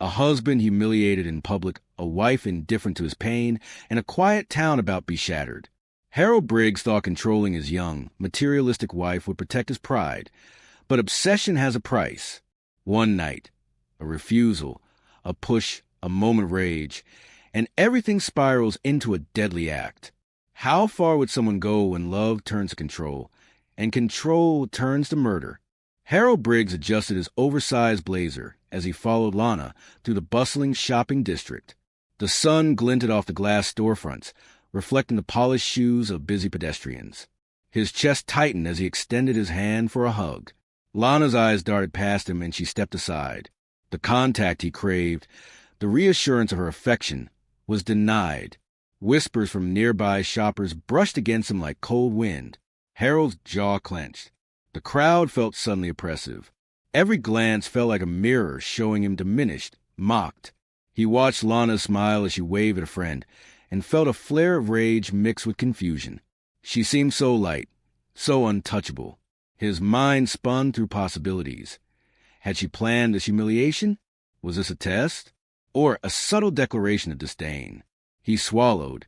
A husband humiliated in public, a wife indifferent to his pain, and a quiet town about to be shattered. Harold Briggs thought controlling his young, materialistic wife would protect his pride. But obsession has a price. One night, a refusal, a push, a moment of rage, and everything spirals into a deadly act. How far would someone go when love turns to control, and control turns to murder? Harold Briggs adjusted his oversized blazer as he followed Lana through the bustling shopping district. The sun glinted off the glass storefronts, reflecting the polished shoes of busy pedestrians. His chest tightened as he extended his hand for a hug. Lana's eyes darted past him and she stepped aside. The contact he craved, the reassurance of her affection, was denied. Whispers from nearby shoppers brushed against him like cold wind. Harold's jaw clenched. The crowd felt suddenly oppressive. Every glance felt like a mirror showing him diminished, mocked. He watched Lana smile as she waved at a friend, and felt a flare of rage mixed with confusion. She seemed so light, so untouchable. His mind spun through possibilities. Had she planned this humiliation? Was this a test? Or a subtle declaration of disdain? He swallowed,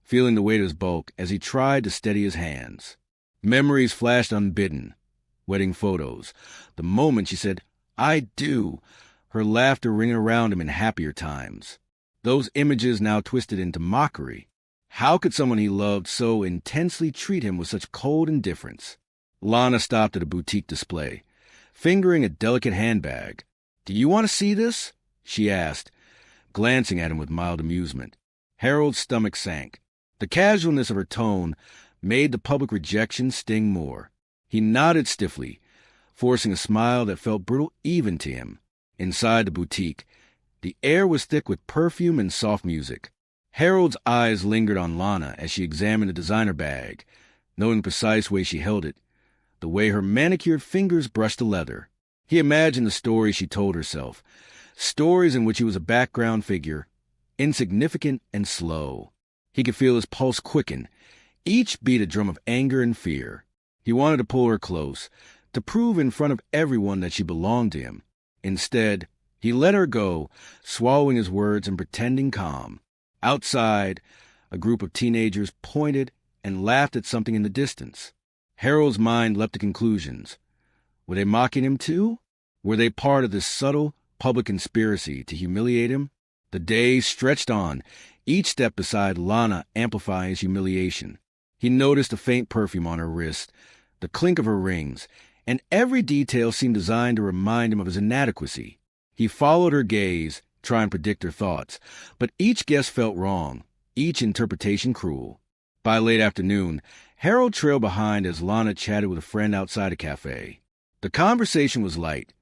feeling the weight of his bulk as he tried to steady his hands. Memories flashed unbidden. Wedding photos. The moment she said, "I do," her laughter ringing around him in happier times. Those images now twisted into mockery. How could someone he loved so intensely treat him with such cold indifference? Lana stopped at a boutique display, fingering a delicate handbag. "Do you want to see this?" she asked, glancing at him with mild amusement. Harold's stomach sank. The casualness of her tone made the public rejection sting more. He nodded stiffly, forcing a smile that felt brutal even to him. Inside the boutique, the air was thick with perfume and soft music. Harold's eyes lingered on Lana as she examined the designer bag, knowing the precise way she held it, the way her manicured fingers brushed the leather. He imagined the stories she told herself, stories in which he was a background figure, insignificant and slow. He could feel his pulse quicken, each beat a drum of anger and fear. He wanted to pull her close, to prove in front of everyone that she belonged to him. Instead, he let her go, swallowing his words and pretending calm. Outside, a group of teenagers pointed and laughed at something in the distance. Harold's mind leapt to conclusions. Were they mocking him too? Were they part of this subtle, public conspiracy to humiliate him? The days stretched on, each step beside Lana amplifying his humiliation. He noticed a faint perfume on her wrist, the clink of her rings, and every detail seemed designed to remind him of his inadequacy. He followed her gaze, trying to predict her thoughts, but each guess felt wrong, each interpretation cruel. By late afternoon, Harold trailed behind as Lana chatted with a friend outside a cafe. The conversation was light,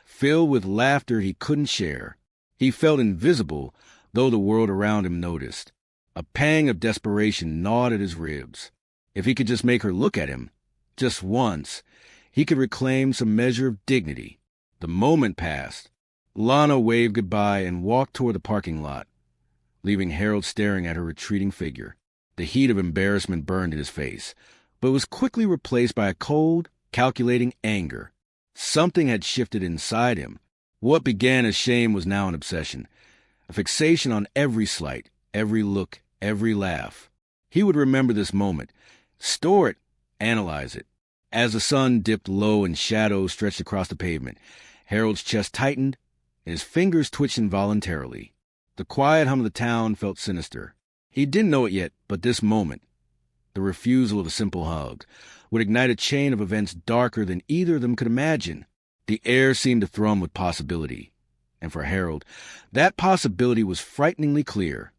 filled with laughter he couldn't share. He felt invisible, though the world around him noticed. A pang of desperation gnawed at his ribs. If he could just make her look at him, just once, he could reclaim some measure of dignity. The moment passed. Lana waved goodbye and walked toward the parking lot, leaving Harold staring at her retreating figure. The heat of embarrassment burned in his face, but was quickly replaced by a cold, calculating anger. Something had shifted inside him. What began as shame was now an obsession, a fixation on every slight, every look, every laugh. He would remember this moment, store it, analyze it. As the sun dipped low and shadows stretched across the pavement, Harold's chest tightened, and his fingers twitched involuntarily. The quiet hum of the town felt sinister. He didn't know it yet, but this moment, the refusal of a simple hug, would ignite a chain of events darker than either of them could imagine. The air seemed to thrum with possibility. And for Harold, that possibility was frighteningly clear.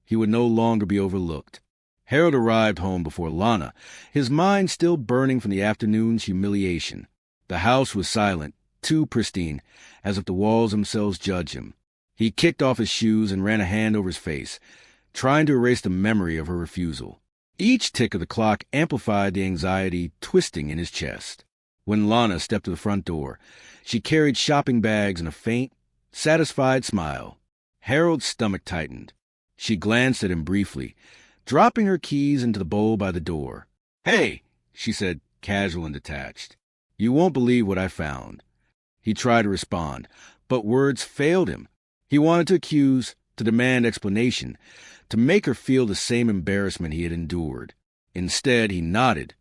He would no longer be overlooked. Harold arrived home before Lana, his mind still burning from the afternoon's humiliation. The house was silent, too pristine, as if the walls themselves judged him. He kicked off his shoes and ran a hand over his face, trying to erase the memory of her refusal. Each tick of the clock amplified the anxiety twisting in his chest. When Lana stepped to the front door, she carried shopping bags and a faint, satisfied smile. Harold's stomach tightened. She glanced at him briefly, dropping her keys into the bowl by the door. "Hey," she said, casual and detached. "You won't believe what I found." He tried to respond, but words failed him. He wanted to accuse, to demand explanation, to make her feel the same embarrassment he had endured. Instead, he nodded,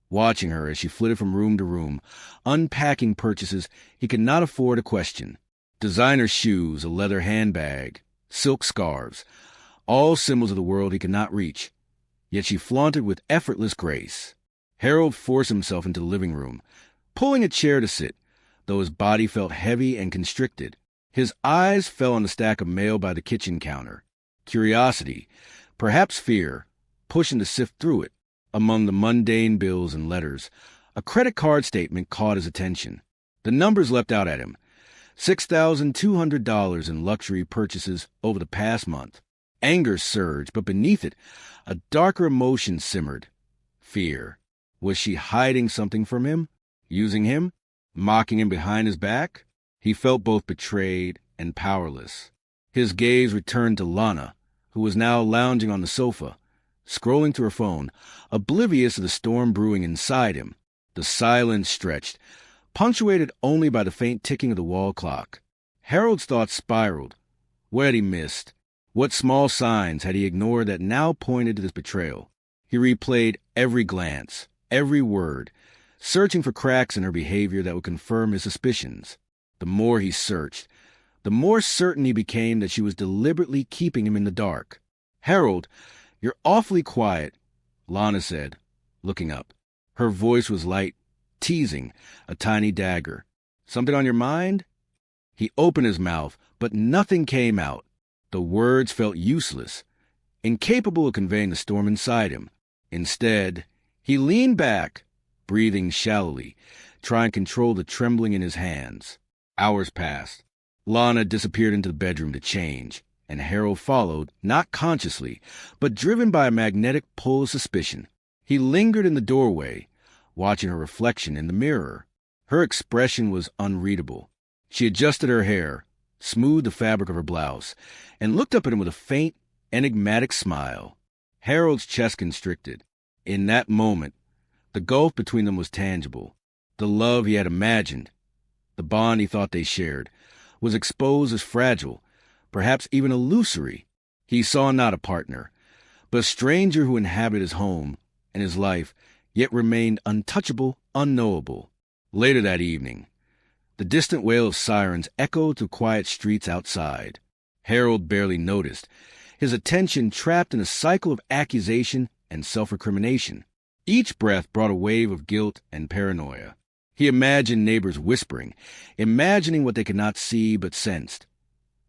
watching her as she flitted from room to room, unpacking purchases he could not afford to question. Designer shoes, a leather handbag, silk scarves, all symbols of the world he could not reach. Yet she flaunted with effortless grace. Harold forced himself into the living room, pulling a chair to sit, though his body felt heavy and constricted. His eyes fell on the stack of mail by the kitchen counter. Curiosity, perhaps fear, pushed him to sift through it. Among the mundane bills and letters, a credit card statement caught his attention. The numbers leapt out at him. $6,200 in luxury purchases over the past month. Anger surged, but beneath it, a darker emotion simmered. Fear. Was she hiding something from him? Using him? Mocking him behind his back? He felt both betrayed and powerless. His gaze returned to Lana, who was now lounging on the sofa, scrolling through her phone, oblivious of the storm brewing inside him. The silence stretched, punctuated only by the faint ticking of the wall clock. Harold's thoughts spiraled. What had he missed? What small signs had he ignored that now pointed to this betrayal? He replayed every glance, every word, searching for cracks in her behavior that would confirm his suspicions. The more he searched, the more certain he became that she was deliberately keeping him in the dark. "Harold, you're awfully quiet," Lana said, looking up. Her voice was light, teasing, a tiny dagger. "Something on your mind?" He opened his mouth, but nothing came out. The words felt useless, incapable of conveying the storm inside him. Instead, he leaned back, breathing shallowly, trying to control the trembling in his hands. Hours passed. Lana disappeared into the bedroom to change, and Harold followed, not consciously, but driven by a magnetic pull of suspicion. He lingered in the doorway, watching her reflection in the mirror. Her expression was unreadable. She adjusted her hair, smoothed the fabric of her blouse, and looked up at him with a faint, enigmatic smile. Harold's chest constricted. In that moment, the gulf between them was tangible. The love he had imagined, the bond he thought they shared, was exposed as fragile, perhaps even illusory. He saw not a partner, but a stranger who inhabited his home and his life, yet remained untouchable, unknowable. Later that evening, the distant wail of sirens echoed through quiet streets outside. Harold barely noticed, his attention trapped in a cycle of accusation and self-recrimination. Each breath brought a wave of guilt and paranoia. He imagined neighbors whispering, imagining what they could not see but sensed.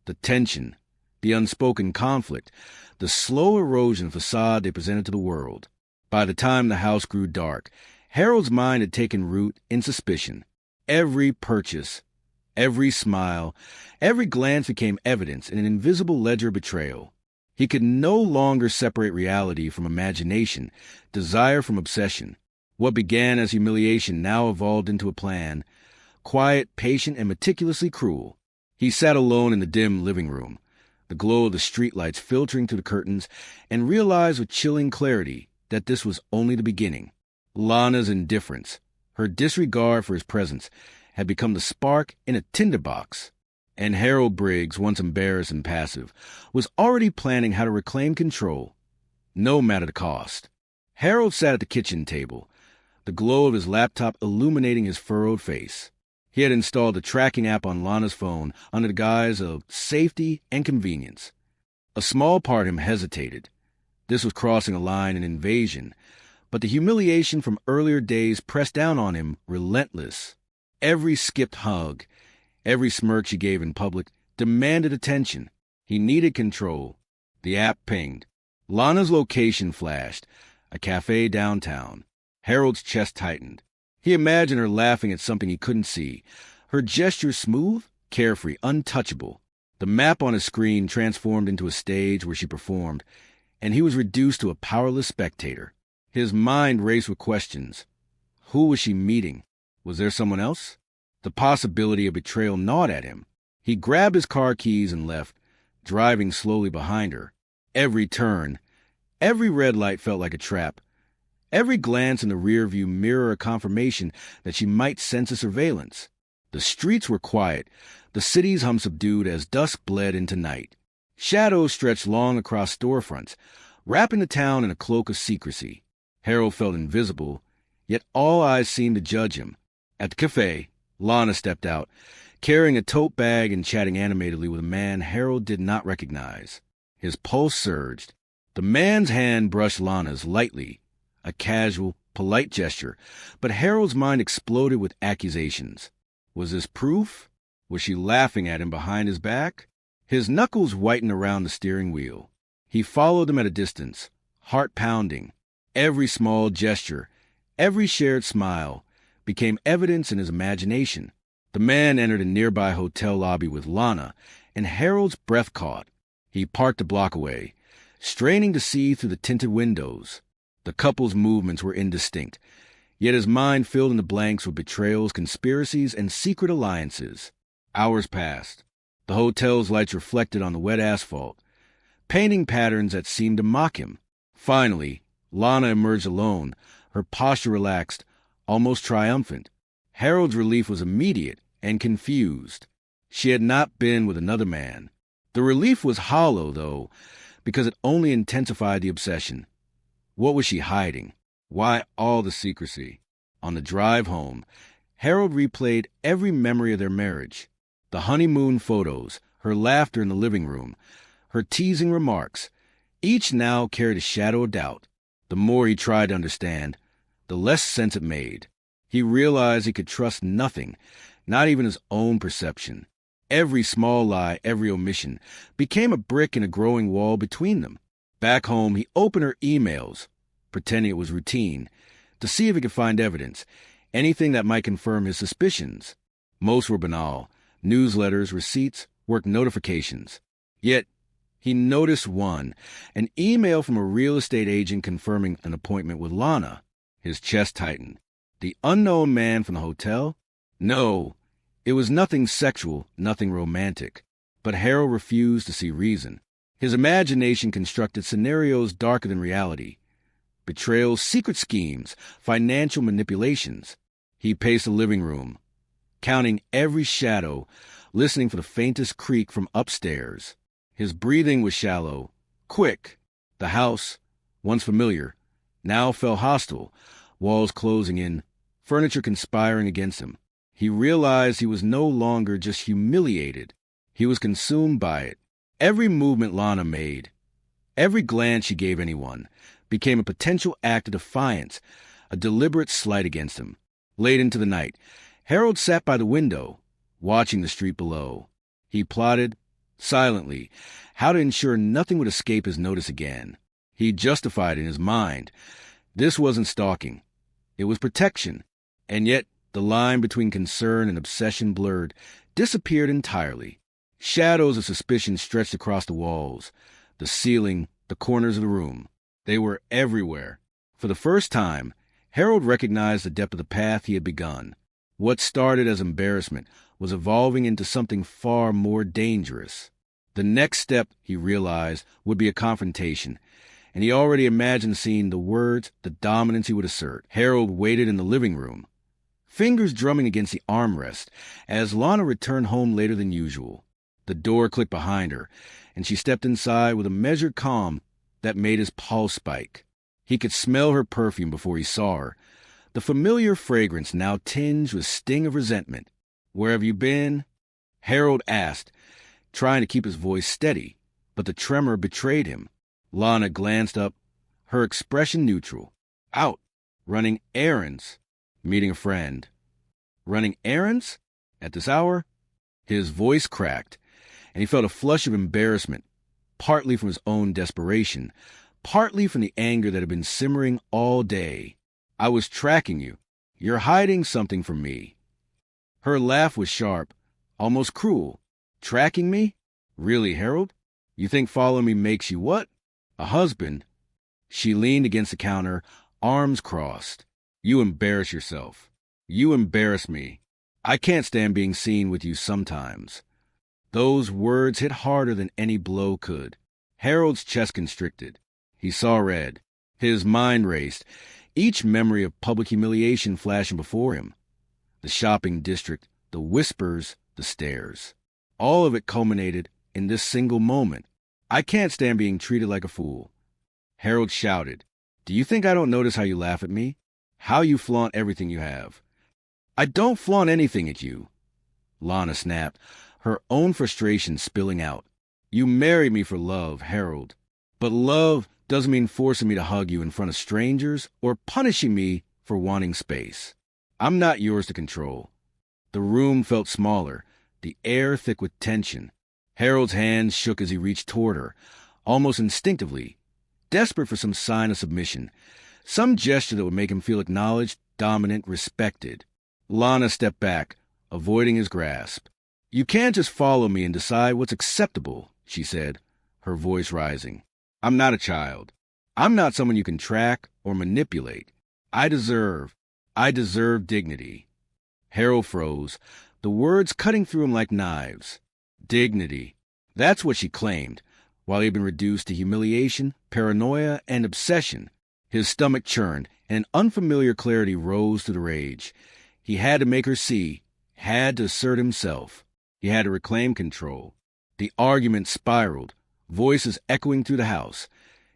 The tension, the unspoken conflict, the slow erosion facade they presented to the world. By the time the house grew dark, Harold's mind had taken root in suspicion. Every purchase, every smile, every glance became evidence in an invisible ledger of betrayal. He could no longer separate reality from imagination, desire from obsession. What began as humiliation now evolved into a plan, quiet, patient, and meticulously cruel. He sat alone in the dim living room, the glow of the streetlights filtering through the curtains, and realized with chilling clarity that this was only the beginning. Lana's indifference, her disregard for his presence, had become the spark in a tinderbox. And Harold Briggs, once embarrassed and passive, was already planning how to reclaim control, no matter the cost. Harold sat at the kitchen table, the glow of his laptop illuminating his furrowed face. He had installed the tracking app on Lana's phone under the guise of safety and convenience. A small part of him hesitated. This was crossing a line, an invasion, but the humiliation from earlier days pressed down on him, relentless. Every skipped hug, every smirk she gave in public demanded attention. He needed control. The app pinged. Lana's location flashed, a cafe downtown. Harold's chest tightened. He imagined her laughing at something he couldn't see, her gesture smooth, carefree, untouchable. The map on his screen transformed into a stage where she performed, and he was reduced to a powerless spectator. His mind raced with questions. Who was she meeting? Was there someone else? The possibility of betrayal gnawed at him. He grabbed his car keys and left, driving slowly behind her. Every turn, every red light felt like a trap. Every glance in the rearview mirror a confirmation that she might sense a surveillance. The streets were quiet, The city's hum subdued as dusk bled into night. Shadows stretched long across storefronts, wrapping the town in a cloak of secrecy. Harold felt invisible, yet all eyes seemed to judge him. At the cafe, Lana stepped out, carrying a tote bag and chatting animatedly with a man Harold did not recognize. His pulse surged. The man's hand brushed Lana's lightly, a casual, polite gesture, but Harold's mind exploded with accusations. Was this proof? Was she laughing at him behind his back? His knuckles whitened around the steering wheel. He followed them at a distance, heart pounding. Every small gesture, every shared smile, became evidence in his imagination. The man entered a nearby hotel lobby with Lana, and Harold's breath caught. He parked a block away, straining to see through the tinted windows. The couple's movements were indistinct, yet his mind filled in the blanks with betrayals, conspiracies, and secret alliances. Hours passed. The hotel's lights reflected on the wet asphalt, painting patterns that seemed to mock him. Finally, Lana emerged alone, her posture relaxed, almost triumphant. Harold's relief was immediate and confused. She had not been with another man. The relief was hollow, though, because it only intensified the obsession. What was she hiding? Why all the secrecy? On the drive home, Harold replayed every memory of their marriage. The honeymoon photos, her laughter in the living room, her teasing remarks, each now carried a shadow of doubt. The more he tried to understand, the less sense it made. He realized he could trust nothing, not even his own perception. Every small lie, every omission, became a brick in a growing wall between them. Back home, he opened her emails, pretending it was routine, to see if he could find evidence, anything that might confirm his suspicions. Most were banal: newsletters, receipts, work notifications. Yet, he noticed one, an email from a real estate agent confirming an appointment with Lana. His chest tightened. The unknown man from the hotel? No, it was nothing sexual, nothing romantic. But Harold refused to see reason. His imagination constructed scenarios darker than reality. Betrayals, secret schemes, financial manipulations. He paced the living room, counting every shadow, listening for the faintest creak from upstairs. His breathing was shallow, quick. The house, once familiar, now felt hostile, walls closing in, furniture conspiring against him. He realized he was no longer just humiliated. He was consumed by it. Every movement Lana made, every glance she gave anyone, became a potential act of defiance, a deliberate slight against him. Late into the night, Harold sat by the window, watching the street below. He plotted, silently, how to ensure nothing would escape his notice again. He justified in his mind. This wasn't stalking. It was protection. And yet, the line between concern and obsession blurred, disappeared entirely. Shadows of suspicion stretched across the walls, the ceiling, the corners of the room. They were everywhere. For the first time, Harold recognized the depth of the path he had begun. What started as embarrassment was evolving into something far more dangerous. The next step, he realized, would be a confrontation, and he already imagined seeing the words, the dominance he would assert. Harold waited in the living room, fingers drumming against the armrest, as Lana returned home later than usual. The door clicked behind her, and she stepped inside with a measured calm that made his pulse spike. He could smell her perfume before he saw her, the familiar fragrance now tinged with sting of resentment. "Where have you been?" Harold asked, trying to keep his voice steady, but the tremor betrayed him. Lana glanced up, her expression neutral. "Out, running errands, meeting a friend." "Running errands? At this hour?" His voice cracked, and he felt a flush of embarrassment, partly from his own desperation, partly from the anger that had been simmering all day. "I was tracking you. You're hiding something from me." Her laugh was sharp, almost cruel. "Tracking me? Really, Harold? You think following me makes you what? A husband?" She leaned against the counter, arms crossed. "You embarrass yourself. You embarrass me. I can't stand being seen with you sometimes." Those words hit harder than any blow could. Harold's chest constricted. He saw red. His mind raced, each memory of public humiliation flashing before him. The shopping district, the whispers, the stares. All of it culminated in this single moment. I can't stand being treated like a fool. Harold shouted, "Do you think I don't notice how you laugh at me? How you flaunt everything you have?" "I don't flaunt anything at you," Lana snapped, her own frustration spilling out. "You married me for love, Harold. But love doesn't mean forcing me to hug you in front of strangers or punishing me for wanting space. I'm not yours to control." The room felt smaller, the air thick with tension. Harold's hands shook as he reached toward her, almost instinctively, desperate for some sign of submission, some gesture that would make him feel acknowledged, dominant, respected. Lana stepped back, avoiding his grasp. "You can't just follow me and decide what's acceptable," she said, her voice rising. "I'm not a child. I'm not someone you can track or manipulate. I deserve dignity." Harold froze, the words cutting through him like knives. Dignity. That's what she claimed, while he had been reduced to humiliation, paranoia, and obsession. His stomach churned, and an unfamiliar clarity rose through the rage. He had to make her see, had to assert himself. He had to reclaim control. The argument spiraled, voices echoing through the house,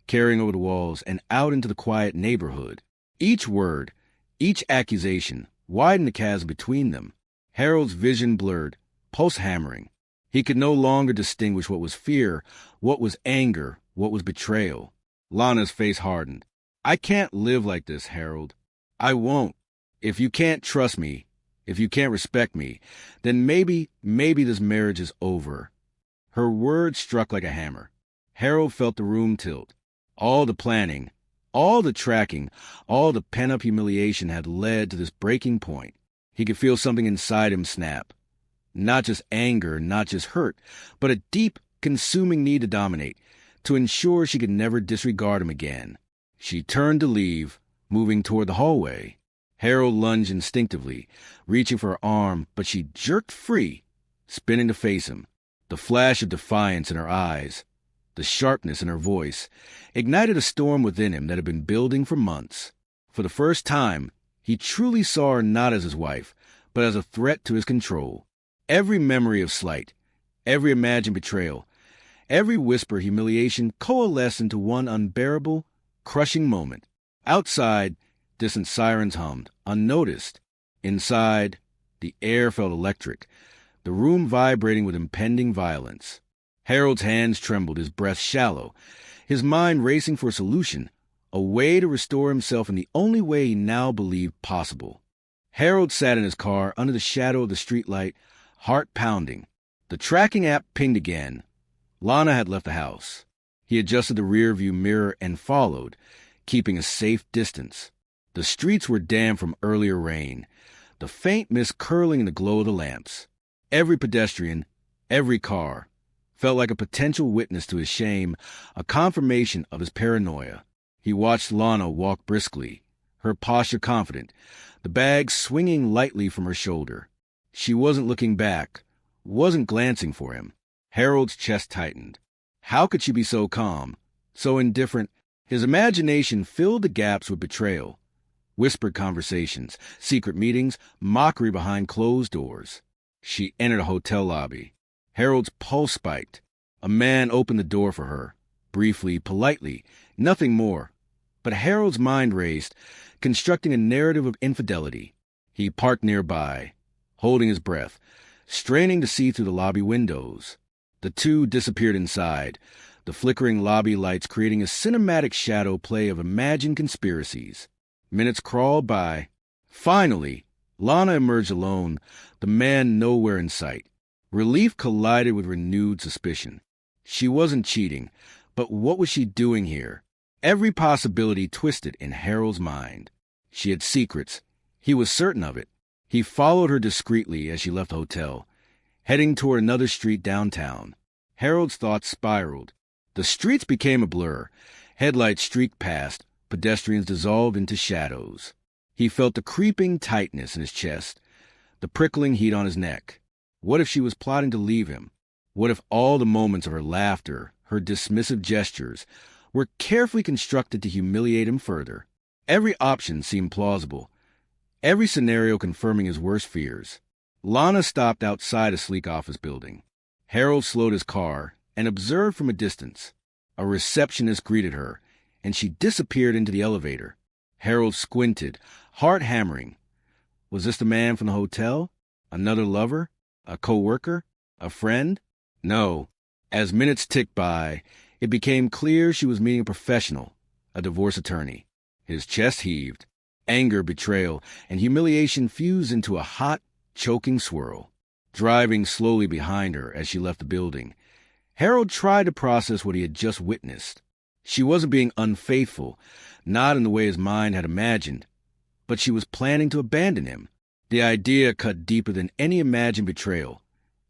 carrying over the walls and out into the quiet neighborhood. Each word, each accusation, widened the chasm between them. Harold's vision blurred, pulse hammering. He could no longer distinguish what was fear, what was anger, what was betrayal. Lana's face hardened. "I can't live like this, Harold. I won't. If you can't trust me, if you can't respect me, then maybe this marriage is over." Her words struck like a hammer. Harold felt the room tilt. All the planning, all the tracking, all the pent-up humiliation had led to this breaking point. He could feel something inside him snap. Not just anger, not just hurt, but a deep, consuming need to dominate, to ensure she could never disregard him again. She turned to leave, moving toward the hallway. Harold lunged instinctively, reaching for her arm, but she jerked free, spinning to face him. The flash of defiance in her eyes, the sharpness in her voice, ignited a storm within him that had been building for months. For the first time, he truly saw her not as his wife, but as a threat to his control. Every memory of slight, every imagined betrayal, every whisper humiliation coalesced into one unbearable, crushing moment. Outside, distant sirens hummed, unnoticed. Inside, the air felt electric, the room vibrating with impending violence. Harold's hands trembled, his breath shallow, his mind racing for a solution, a way to restore himself in the only way he now believed possible. Harold sat in his car under the shadow of the streetlight, heart pounding. The tracking app pinged again. Lana had left the house. He adjusted the rear-view mirror and followed, keeping a safe distance. The streets were damp from earlier rain, the faint mist curling in the glow of the lamps. Every pedestrian, every car, felt like a potential witness to his shame, a confirmation of his paranoia. He watched Lana walk briskly, her posture confident, the bag swinging lightly from her shoulder. She wasn't looking back, wasn't glancing for him. Harold's chest tightened. How could she be so calm, so indifferent? His imagination filled the gaps with betrayal. Whispered conversations, secret meetings, mockery behind closed doors. She entered a hotel lobby. Harold's pulse spiked. A man opened the door for her, briefly, politely, nothing more. But Harold's mind raced, constructing a narrative of infidelity. He parked nearby, holding his breath, straining to see through the lobby windows. The two disappeared inside, the flickering lobby lights creating a cinematic shadow play of imagined conspiracies. Minutes crawled by. Finally, Lana emerged alone, the man nowhere in sight. Relief collided with renewed suspicion. She wasn't cheating, but what was she doing here? Every possibility twisted in Harold's mind. She had secrets. He was certain of it. He followed her discreetly as she left the hotel, heading toward another street downtown. Harold's thoughts spiraled. The streets became a blur. Headlights streaked past, pedestrians dissolved into shadows. He felt the creeping tightness in his chest, the prickling heat on his neck. What if she was plotting to leave him? What if all the moments of her laughter, her dismissive gestures, were carefully constructed to humiliate him further? Every option seemed plausible, every scenario confirming his worst fears. Lana stopped outside a sleek office building. Harold slowed his car and observed from a distance. A receptionist greeted her, and she disappeared into the elevator. Harold squinted, heart hammering. Was this the man from the hotel? Another lover? A co-worker? A friend? No. As minutes ticked by, it became clear she was meeting a professional, a divorce attorney. His chest heaved. Anger, betrayal, and humiliation fused into a hot, choking swirl. Driving slowly behind her as she left the building, Harold tried to process what he had just witnessed. She wasn't being unfaithful, not in the way his mind had imagined, but she was planning to abandon him. The idea cut deeper than any imagined betrayal.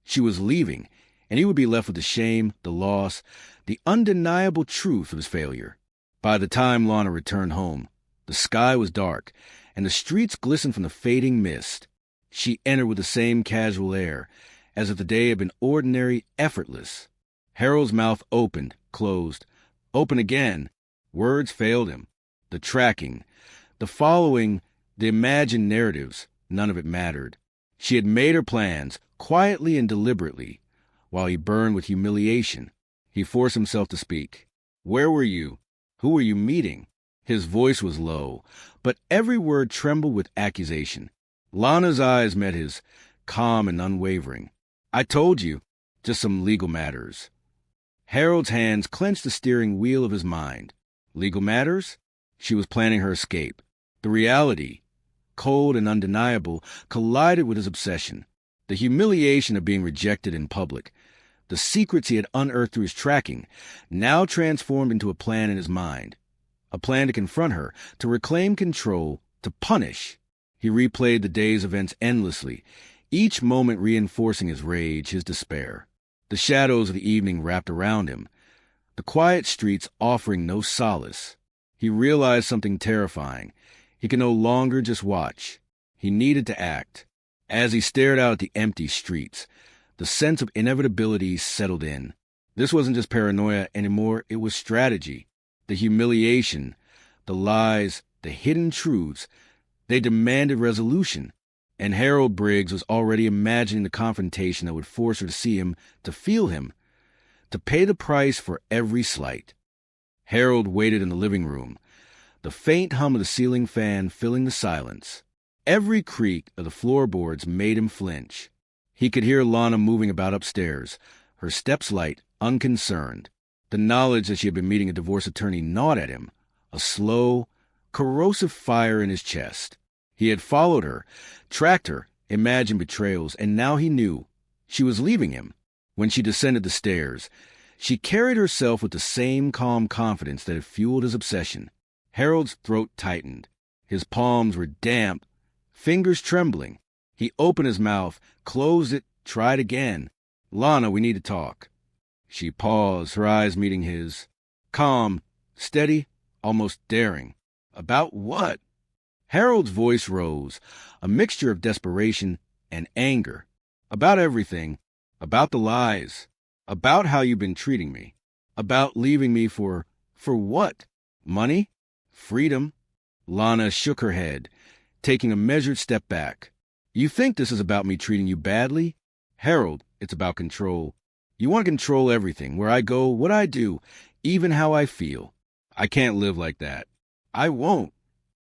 She was leaving, and he would be left with the shame, the loss, the undeniable truth of his failure. By the time Lana returned home, the sky was dark, and the streets glistened from the fading mist. She entered with the same casual air, as if the day had been ordinary, effortless. Harold's mouth opened, closed, opened again. Words failed him. The tracking, the following, the imagined narratives, none of it mattered. She had made her plans, quietly and deliberately, while he burned with humiliation. He forced himself to speak. Where were you? Who were you meeting? His voice was low, but every word trembled with accusation. Lana's eyes met his, calm and unwavering. I told you, just some legal matters. Harold's hands clenched the steering wheel of his mind. Legal matters? She was planning her escape. The reality, cold and undeniable, collided with his obsession. The humiliation of being rejected in public, the secrets he had unearthed through his tracking, now transformed into a plan in his mind. A plan to confront her, to reclaim control, to punish. He replayed the day's events endlessly, each moment reinforcing his rage, his despair. The shadows of the evening wrapped around him, the quiet streets offering no solace. He realized something terrifying. He could no longer just watch. He needed to act. As he stared out at the empty streets, the sense of inevitability settled in. This wasn't just paranoia anymore, it was strategy. The humiliation, the lies, the hidden truths, they demanded resolution. And Harold Briggs was already imagining the confrontation that would force her to see him, to feel him, to pay the price for every slight. Harold waited in the living room, the faint hum of the ceiling fan filling the silence. Every creak of the floorboards made him flinch. He could hear Lana moving about upstairs, her steps light, unconcerned. The knowledge that she had been meeting a divorce attorney gnawed at him, a slow, corrosive fire in his chest. He had followed her, tracked her, imagined betrayals, and now he knew. She was leaving him. When she descended the stairs, she carried herself with the same calm confidence that had fueled his obsession. Harold's throat tightened. His palms were damp, fingers trembling. He opened his mouth, closed it, tried again. Lana, we need to talk. She paused, her eyes meeting his. Calm, steady, almost daring. About what? Harold's voice rose, a mixture of desperation and anger. About everything. About the lies. About how you've been treating me. About leaving me for what? Money? Freedom? Lana shook her head, taking a measured step back. You think this is about me treating you badly? Harold, it's about control. You want to control everything, where I go, what I do, even how I feel. I can't live like that. I won't.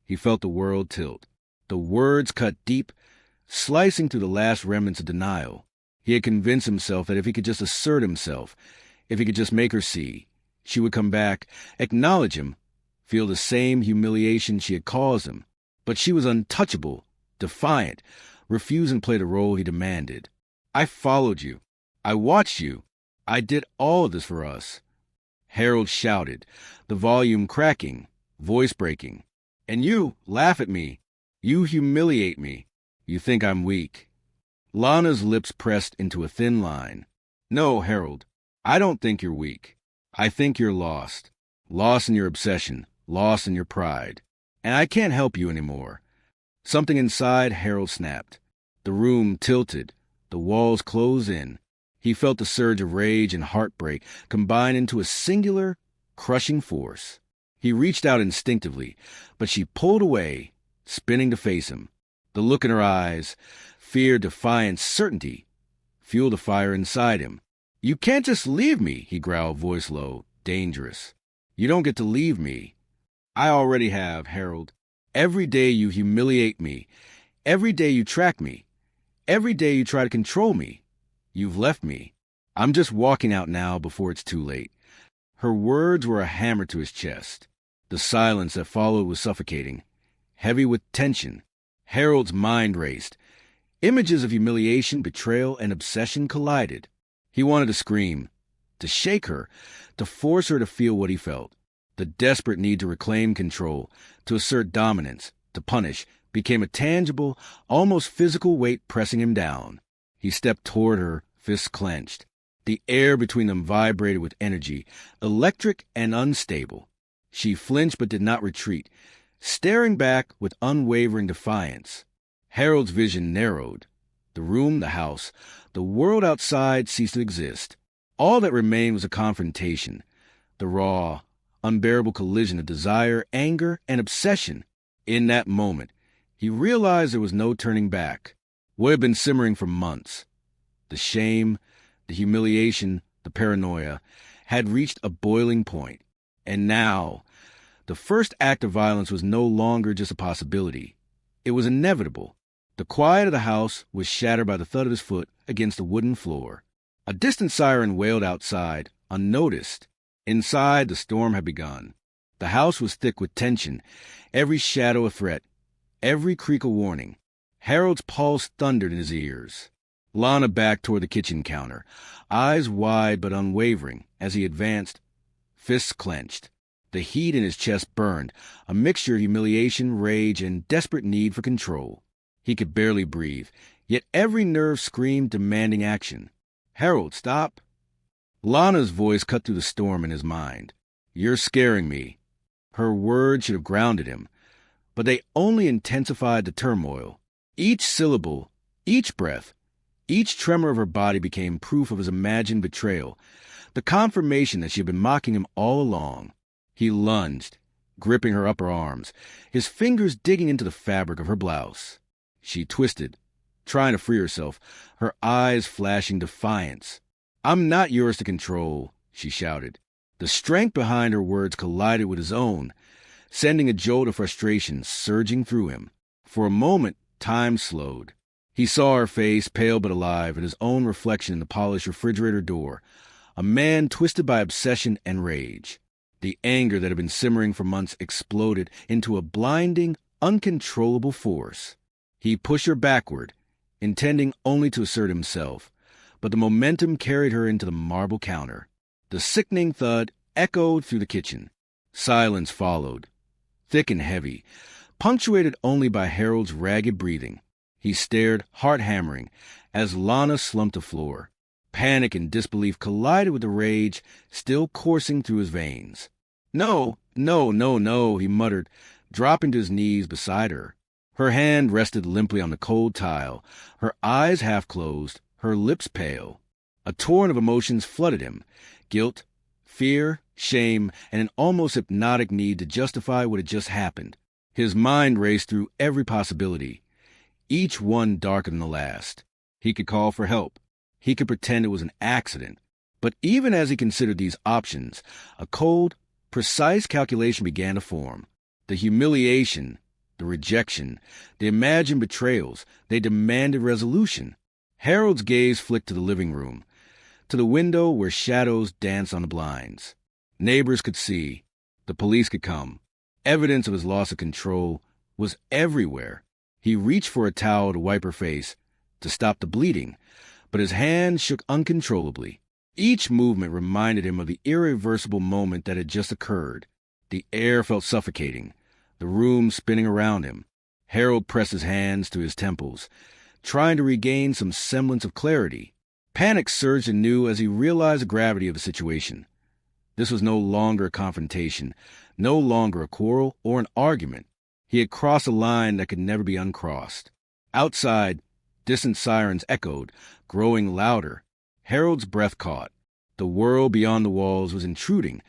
He felt the world tilt. The words cut deep, slicing through the last remnants of denial. He had convinced himself that if he could just assert himself, if he could just make her see, she would come back, acknowledge him, feel the same humiliation she had caused him. But she was untouchable, defiant, refusing to play the role he demanded. I followed you. I watched you. I did all of this for us. Harold shouted, the volume cracking, voice breaking. And you laugh at me. You humiliate me. You think I'm weak. Lana's lips pressed into a thin line. No, Harold, I don't think you're weak. I think you're lost. Lost in your obsession. Lost in your pride. And I can't help you anymore. Something inside Harold snapped. The room tilted. The walls closed in. He felt the surge of rage and heartbreak combine into a singular, crushing force. He reached out instinctively, but she pulled away, spinning to face him. The look in her eyes, fear, defiance, certainty, fueled a fire inside him. "You can't just leave me," he growled, voice low, dangerous. "You don't get to leave me." "I already have, Harold. Every day you humiliate me. Every day you track me. Every day you try to control me. You've left me. I'm just walking out now before it's too late." Her words were a hammer to his chest. The silence that followed was suffocating, heavy with tension. Harold's mind raced. Images of humiliation, betrayal, and obsession collided. He wanted to scream, to shake her, to force her to feel what he felt. The desperate need to reclaim control, to assert dominance, to punish, became a tangible, almost physical weight pressing him down. He stepped toward her, fists clenched. The air between them vibrated with energy, electric and unstable. She flinched but did not retreat, staring back with unwavering defiance. Harold's vision narrowed. The room, the house, the world outside ceased to exist. All that remained was a confrontation, the raw, unbearable collision of desire, anger, and obsession. In that moment, he realized there was no turning back. What had been simmering for months, the shame, the humiliation, the paranoia, had reached a boiling point. And now, the first act of violence was no longer just a possibility. It was inevitable. The quiet of the house was shattered by the thud of his foot against the wooden floor. A distant siren wailed outside, unnoticed. Inside, the storm had begun. The house was thick with tension, every shadow a threat, every creak a warning. Harold's pulse thundered in his ears. Lana backed toward the kitchen counter, eyes wide but unwavering as he advanced, fists clenched. The heat in his chest burned, a mixture of humiliation, rage, and desperate need for control. He could barely breathe, yet every nerve screamed demanding action. "Harold, stop!" Lana's voice cut through the storm in his mind. "You're scaring me." Her words should have grounded him, but they only intensified the turmoil. Each syllable, each breath, each tremor of her body became proof of his imagined betrayal, the confirmation that she had been mocking him all along. He lunged, gripping her upper arms, his fingers digging into the fabric of her blouse. She twisted, trying to free herself, her eyes flashing defiance. "I'm not yours to control," she shouted. The strength behind her words collided with his own, sending a jolt of frustration surging through him. For a moment, time slowed. He saw her face, pale but alive, and his own reflection in the polished refrigerator door. A man twisted by obsession and rage. The anger that had been simmering for months exploded into a blinding, uncontrollable force. He pushed her backward, intending only to assert himself, but the momentum carried her into the marble counter. The sickening thud echoed through the kitchen. Silence followed, thick and heavy, punctuated only by Harold's ragged breathing. He stared, heart hammering, as Lana slumped to the floor. Panic and disbelief collided with the rage still coursing through his veins. "No, no, no, no," he muttered, dropping to his knees beside her. Her hand rested limply on the cold tile, her eyes half closed, her lips pale. A torrent of emotions flooded him: guilt, fear, shame, and an almost hypnotic need to justify what had just happened. His mind raced through every possibility, each one darker than the last. He could call for help. He could pretend it was an accident. But even as he considered these options, a cold, precise calculation began to form. The humiliation, the rejection, the imagined betrayals, they demanded resolution. Harold's gaze flicked to the living room, to the window where shadows danced on the blinds. Neighbors could see. The police could come. Evidence of his loss of control was everywhere. He reached for a towel to wipe her face, to stop the bleeding, but his hand shook uncontrollably. Each movement reminded him of the irreversible moment that had just occurred. The air felt suffocating, the room spinning around him. Harold pressed his hands to his temples, trying to regain some semblance of clarity. Panic surged anew as he realized the gravity of the situation. This was no longer a confrontation, no longer a quarrel or an argument. He had crossed a line that could never be uncrossed. Outside, distant sirens echoed, growing louder. Harold's breath caught. The world beyond the walls was intruding,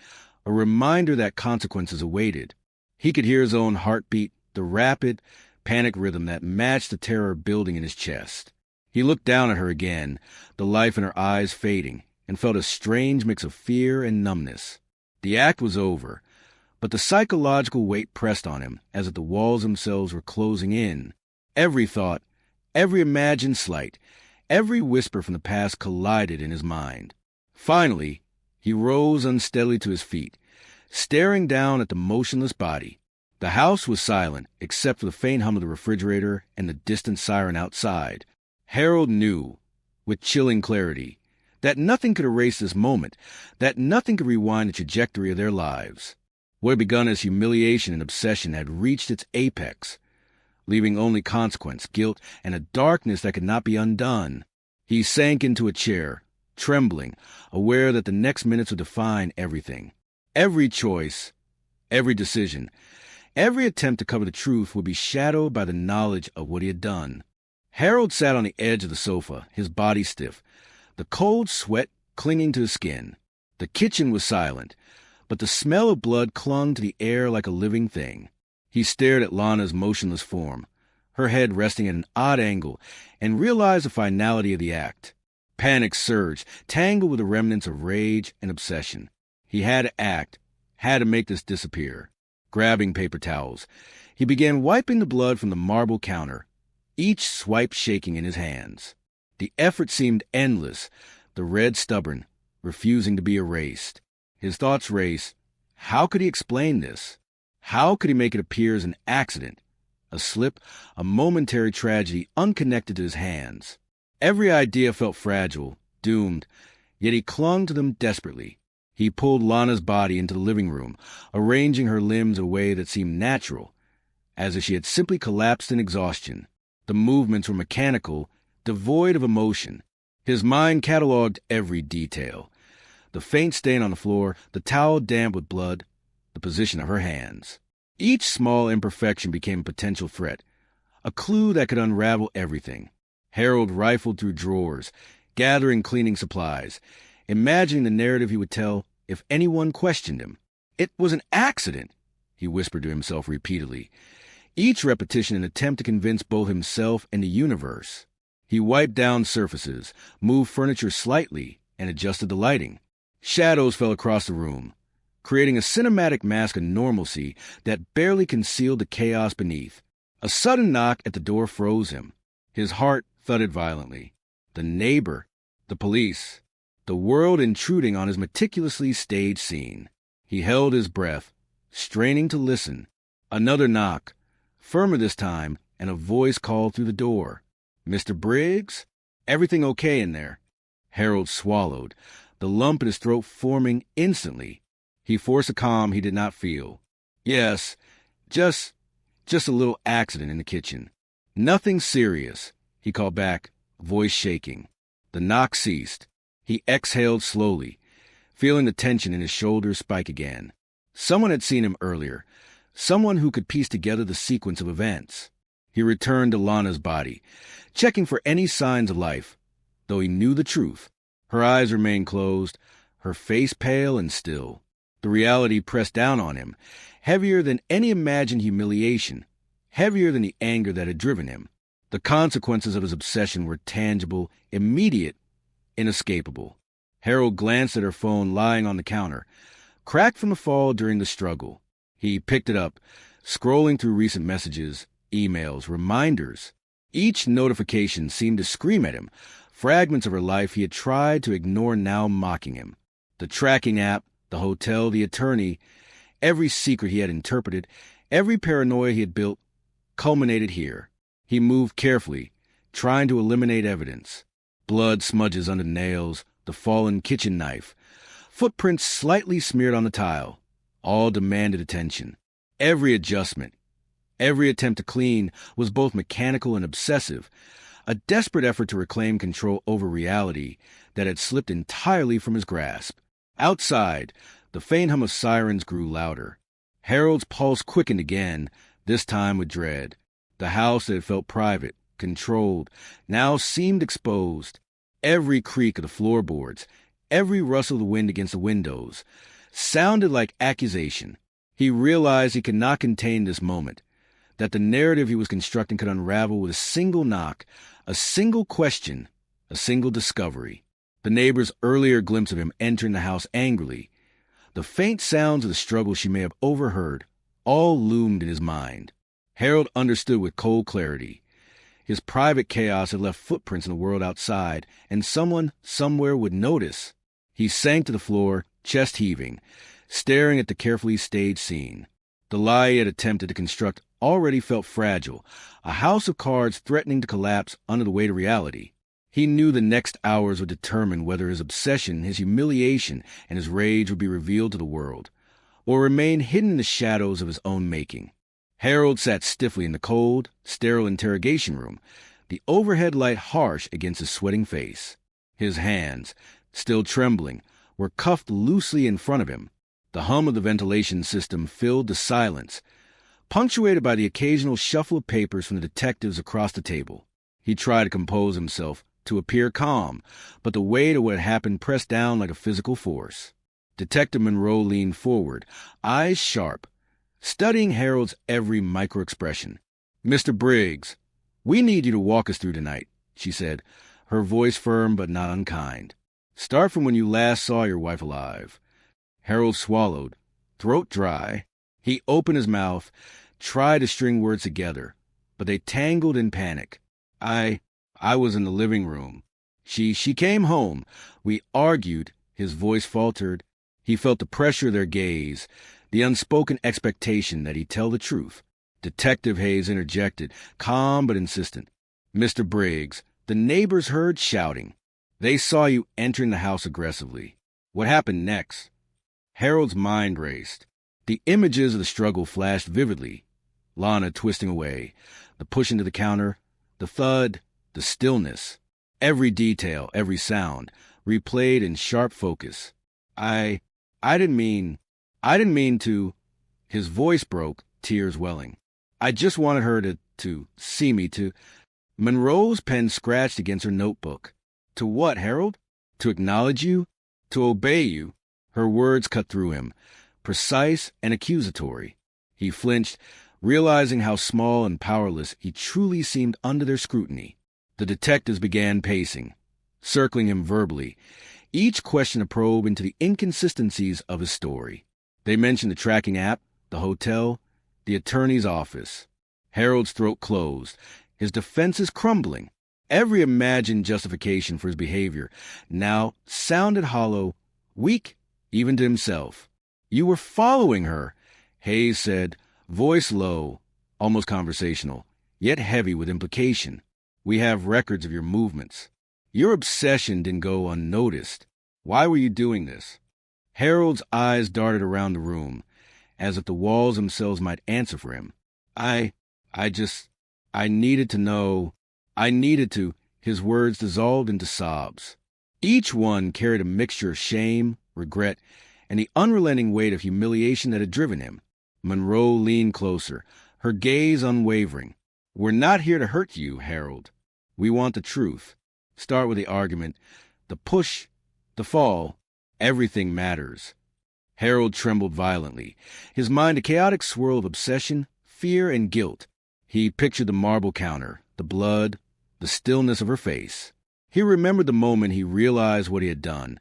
a reminder that consequences awaited. He could hear his own heartbeat, the rapid, panic rhythm that matched the terror building in his chest. He looked down at her again, the life in her eyes fading, and felt a strange mix of fear and numbness. The act was over, but the psychological weight pressed on him as if the walls themselves were closing in. Every thought, every imagined slight, every whisper from the past collided in his mind. Finally, he rose unsteadily to his feet, staring down at the motionless body. The house was silent, except for the faint hum of the refrigerator and the distant siren outside. Harold knew, with chilling clarity, that nothing could erase this moment, that nothing could rewind the trajectory of their lives. What had begun as humiliation and obsession had reached its apex, leaving only consequence, guilt, and a darkness that could not be undone. He sank into a chair, trembling, aware that the next minutes would define everything. Every choice, every decision, every attempt to cover the truth would be shadowed by the knowledge of what he had done. Harold sat on the edge of the sofa, his body stiff, the cold sweat clinging to his skin. The kitchen was silent, but the smell of blood clung to the air like a living thing. He stared at Lana's motionless form, her head resting at an odd angle, and realized the finality of the act. Panic surged, tangled with the remnants of rage and obsession. He had to act, had to make this disappear. Grabbing paper towels, he began wiping the blood from the marble counter, each swipe shaking in his hands. The effort seemed endless, the red stubborn, refusing to be erased. His thoughts raced. How could he explain this? How could he make it appear as an accident, a slip, a momentary tragedy unconnected to his hands? Every idea felt fragile, doomed, yet he clung to them desperately. He pulled Lana's body into the living room, arranging her limbs in a way that seemed natural, as if she had simply collapsed in exhaustion. The movements were mechanical, devoid of emotion. His mind cataloged every detail. The faint stain on the floor, the towel damp with blood, the position of her hands. Each small imperfection became a potential threat, a clue that could unravel everything. Harold rifled through drawers, gathering cleaning supplies, imagining the narrative he would tell if anyone questioned him. It was an accident, he whispered to himself repeatedly, each repetition an attempt to convince both himself and the universe. He wiped down surfaces, moved furniture slightly, and adjusted the lighting. Shadows fell across the room, creating a cinematic mask of normalcy that barely concealed the chaos beneath. A sudden knock at the door froze him. His heart thudded violently. The neighbor, the police, the world intruding on his meticulously staged scene. He held his breath, straining to listen. Another knock, firmer this time, and a voice called through the door. "Mr. Briggs? Everything okay in there?" Harold swallowed, the lump in his throat forming instantly. He forced a calm he did not feel. "Yes, just a little accident in the kitchen. Nothing serious," he called back, voice shaking. The knock ceased. He exhaled slowly, feeling the tension in his shoulders spike again. Someone had seen him earlier, someone who could piece together the sequence of events. He returned to Lana's body, checking for any signs of life, though he knew the truth. Her eyes remained closed, her face pale and still. The reality pressed down on him, heavier than any imagined humiliation, heavier than the anger that had driven him. The consequences of his obsession were tangible, immediate, inescapable. Harold glanced at her phone lying on the counter, cracked from the fall during the struggle. He picked it up, scrolling through recent messages, emails, reminders. Each notification seemed to scream at him, fragments of her life he had tried to ignore now mocking him. The tracking app, the hotel, the attorney, every secret he had interpreted, every paranoia he had built, culminated here. He moved carefully, trying to eliminate evidence. Blood smudges under the nails, the fallen kitchen knife, footprints slightly smeared on the tile. All demanded attention. Every adjustment, every attempt to clean was both mechanical and obsessive, a desperate effort to reclaim control over reality that had slipped entirely from his grasp. Outside, the faint hum of sirens grew louder. Harold's pulse quickened again, this time with dread. The house that had felt private, controlled, now seemed exposed. Every creak of the floorboards, every rustle of the wind against the windows, sounded like accusation. He realized he could not contain this moment, that the narrative he was constructing could unravel with a single knock, a single question, a single discovery. the neighbor's earlier glimpse of him entering the house angrily, the faint sounds of the struggle she may have overheard, all loomed in his mind. Harold understood with cold clarity. His private chaos had left footprints in the world outside, and someone, somewhere, would notice. He sank to the floor, chest heaving, staring at the carefully staged scene. The lie he had attempted to construct already felt fragile, a house of cards threatening to collapse under the weight of reality. He knew the next hours would determine whether his obsession, his humiliation, and his rage would be revealed to the world, or remain hidden in the shadows of his own making. Harold sat stiffly in the cold, sterile interrogation room, the overhead light harsh against his sweating face. His hands, still trembling, were cuffed loosely in front of him. The hum of the ventilation system filled the silence, punctuated by the occasional shuffle of papers from the detectives across the table. He tried to compose himself, to appear calm, but the weight of what had happened pressed down like a physical force. Detective Monroe leaned forward, eyes sharp, studying Harold's every micro-expression. "Mr. Briggs, we need you to walk us through tonight," she said, her voice firm but not unkind. "Start from when you last saw your wife alive." Harold swallowed, throat dry. He opened his mouth, tried to string words together, but they tangled in panic. I was in the living room. She came home. We argued." His voice faltered. He felt the pressure of their gaze, the unspoken expectation that he tell the truth. Detective Hayes interjected, calm but insistent. "Mr. Briggs, the neighbors heard shouting. They saw you entering the house aggressively. What happened next?" Harold's mind raced. The images of the struggle flashed vividly. Lana twisting away, the push into the counter, the thud, the stillness. Every detail, every sound, replayed in sharp focus. I didn't mean to." His voice broke, tears welling. "I just wanted her to see me, to..." Monroe's pen scratched against her notebook. "To what, Harold? To acknowledge you? To obey you?" Her words cut through him, precise and accusatory. He flinched, realizing how small and powerless he truly seemed under their scrutiny. The detectives began pacing, circling him verbally, each question a probe into the inconsistencies of his story. They mentioned the tracking app, the hotel, the attorney's office. Harold's throat closed, his defenses crumbling. Every imagined justification for his behavior now sounded hollow, weak, even to himself. "You were following her," Hayes said, voice low, almost conversational, yet heavy with implication. "We have records of your movements. Your obsession didn't go unnoticed. Why were you doing this?" Harold's eyes darted around the room, as if the walls themselves might answer for him. I needed to know. I needed to." His words dissolved into sobs. Each one carried a mixture of shame, regret, and the unrelenting weight of humiliation that had driven him. Monroe leaned closer, her gaze unwavering. "We're not here to hurt you, Harold. We want the truth. Start with the argument. The push, the fall, everything matters." Harold trembled violently, his mind a chaotic swirl of obsession, fear, and guilt. He pictured the marble counter, the blood, the stillness of her face. He remembered the moment he realized what he had done,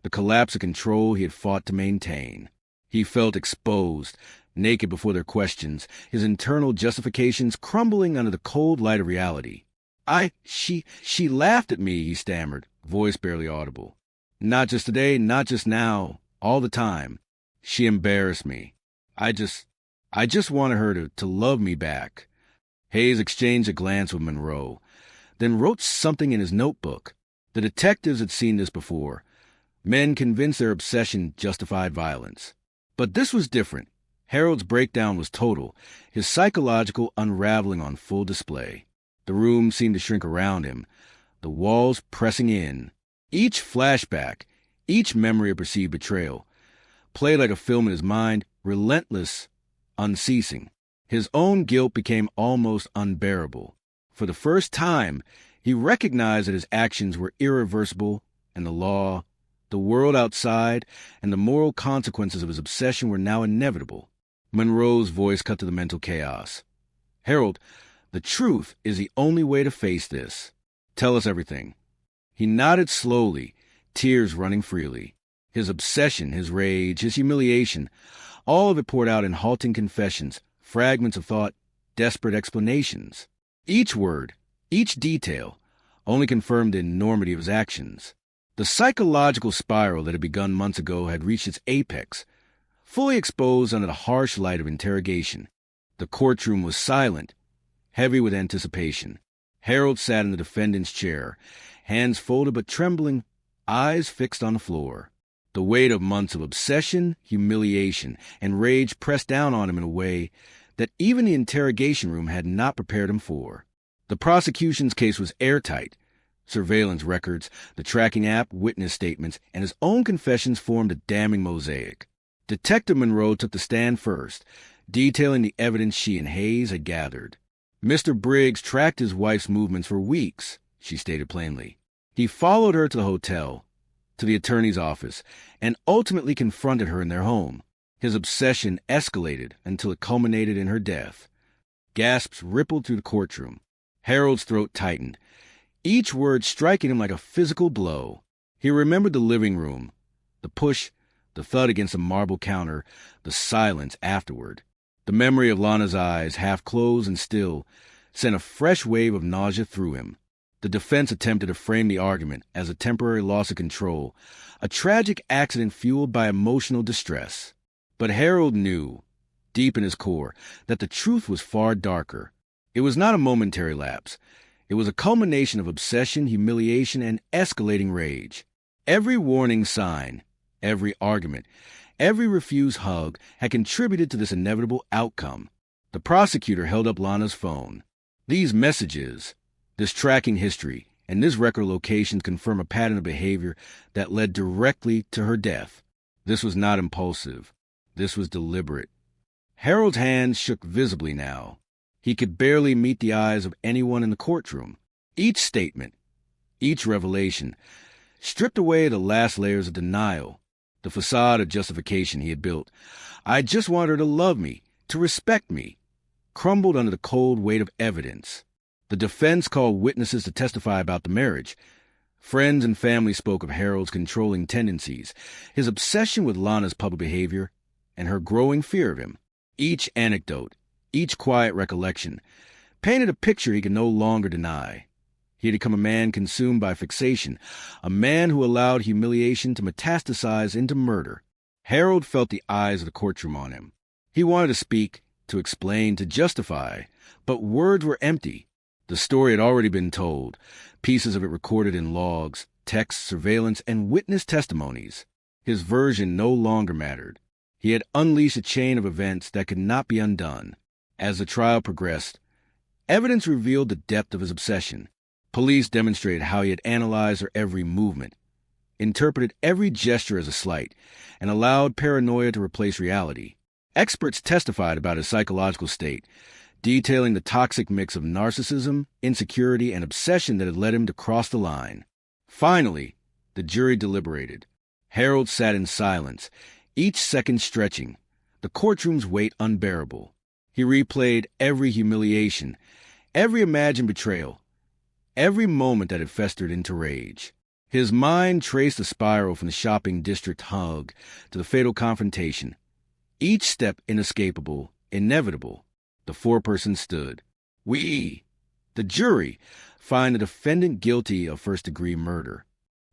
the collapse of control he had fought to maintain. He felt exposed, naked before their questions, his internal justifications crumbling under the cold light of reality. She laughed at me," he stammered, voice barely audible. "Not just today, not just now, all the time. She embarrassed me. I just wanted her to love me back." Hayes exchanged a glance with Monroe, then wrote something in his notebook. The detectives had seen this before. Men convinced their obsession justified violence. But this was different. Harold's breakdown was total, his psychological unraveling on full display. The room seemed to shrink around him, the walls pressing in. Each flashback, each memory of perceived betrayal, played like a film in his mind, relentless, unceasing. His own guilt became almost unbearable. For the first time, he recognized that his actions were irreversible, and the law, the world outside, and the moral consequences of his obsession were now inevitable. Monroe's voice cut to the mental chaos. "Harold, the truth is the only way to face this. Tell us everything." He nodded slowly, tears running freely. His obsession, his rage, his humiliation, all of it poured out in halting confessions, fragments of thought, desperate explanations. Each word, each detail, only confirmed the enormity of his actions. The psychological spiral that had begun months ago had reached its apex, fully exposed under the harsh light of interrogation. The courtroom was silent, heavy with anticipation. Harold sat in the defendant's chair, hands folded but trembling, eyes fixed on the floor. The weight of months of obsession, humiliation, and rage pressed down on him in a way that even the interrogation room had not prepared him for. The prosecution's case was airtight. Surveillance records, the tracking app, witness statements, and his own confessions formed a damning mosaic. Detective Monroe took the stand first, detailing the evidence she and Hayes had gathered. Mr. Briggs tracked his wife's movements for weeks, she stated plainly. He followed her to the hotel, to the attorney's office, and ultimately confronted her in their home. His obsession escalated until it culminated in her death. Gasps rippled through the courtroom. Harold's throat tightened, each word striking him like a physical blow. He remembered the living room, the push, the thud against the marble counter, the silence afterward. The memory of Lana's eyes, half closed and still, sent a fresh wave of nausea through him. The defense attempted to frame the argument as a temporary loss of control, a tragic accident fueled by emotional distress. But Harold knew, deep in his core, that the truth was far darker. It was not a momentary lapse. It was a culmination of obsession, humiliation, and escalating rage. Every warning sign, every argument, every refused hug had contributed to this inevitable outcome. The prosecutor held up Lana's phone. These messages, this tracking history, and this record locations confirm a pattern of behavior that led directly to her death. This was not impulsive. This was deliberate. Harold's hands shook visibly now. He could barely meet the eyes of anyone in the courtroom. Each statement, each revelation, stripped away the last layers of denial, the facade of justification he had built. I just want her to love me, to respect me, crumbled under the cold weight of evidence. The defense called witnesses to testify about the marriage. Friends and family spoke of Harold's controlling tendencies, his obsession with Lana's public behavior, and her growing fear of him. Each anecdote, each quiet recollection, painted a picture he could no longer deny. He had become a man consumed by fixation, a man who allowed humiliation to metastasize into murder. Harold felt the eyes of the courtroom on him. He wanted to speak, to explain, to justify, but words were empty. The story had already been told, pieces of it recorded in logs, texts, surveillance, and witness testimonies. His version no longer mattered. He had unleashed a chain of events that could not be undone. As the trial progressed, evidence revealed the depth of his obsession. Police demonstrated how he had analyzed her every movement, interpreted every gesture as a slight, and allowed paranoia to replace reality. Experts testified about his psychological state, detailing the toxic mix of narcissism, insecurity, and obsession that had led him to cross the line. Finally, the jury deliberated. Harold sat in silence, each second stretching, the courtroom's weight unbearable. He replayed every humiliation, every imagined betrayal, every moment that had festered into rage. His mind traced the spiral from the shopping district hug to the fatal confrontation. Each step inescapable, inevitable. The foreperson stood. We, the jury, find the defendant guilty of first-degree murder.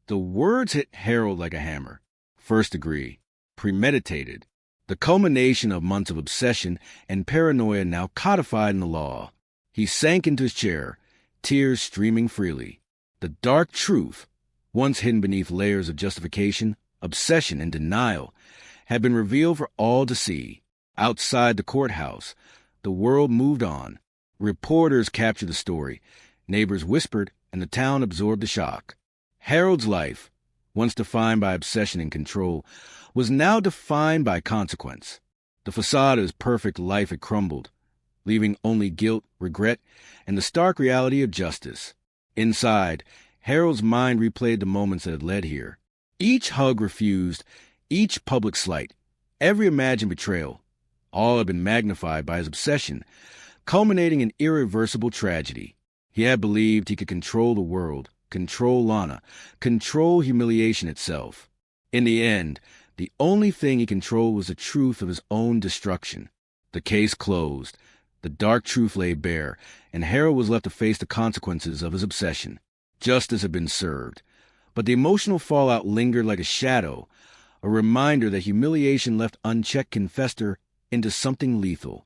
The words hit Harold like a hammer. First degree, premeditated, the culmination of months of obsession and paranoia now codified in the law. He sank into his chair, tears streaming freely. The dark truth, once hidden beneath layers of justification, obsession, and denial, had been revealed for all to see. Outside the courthouse, the world moved on. Reporters captured the story, neighbors whispered, and the town absorbed the shock. Harold's life, once defined by obsession and control, was now defined by consequence. The facade of his perfect life had crumbled, leaving only guilt, regret, and the stark reality of justice. Inside, Harold's mind replayed the moments that had led here. Each hug refused, each public slight, every imagined betrayal, all had been magnified by his obsession, culminating in irreversible tragedy. He had believed he could control the world, control Lana, control humiliation itself. In the end, the only thing he controlled was the truth of his own destruction. The case closed. The dark truth lay bare, and Harold was left to face the consequences of his obsession. Justice had been served. But the emotional fallout lingered like a shadow, a reminder that humiliation left unchecked can fester into something lethal.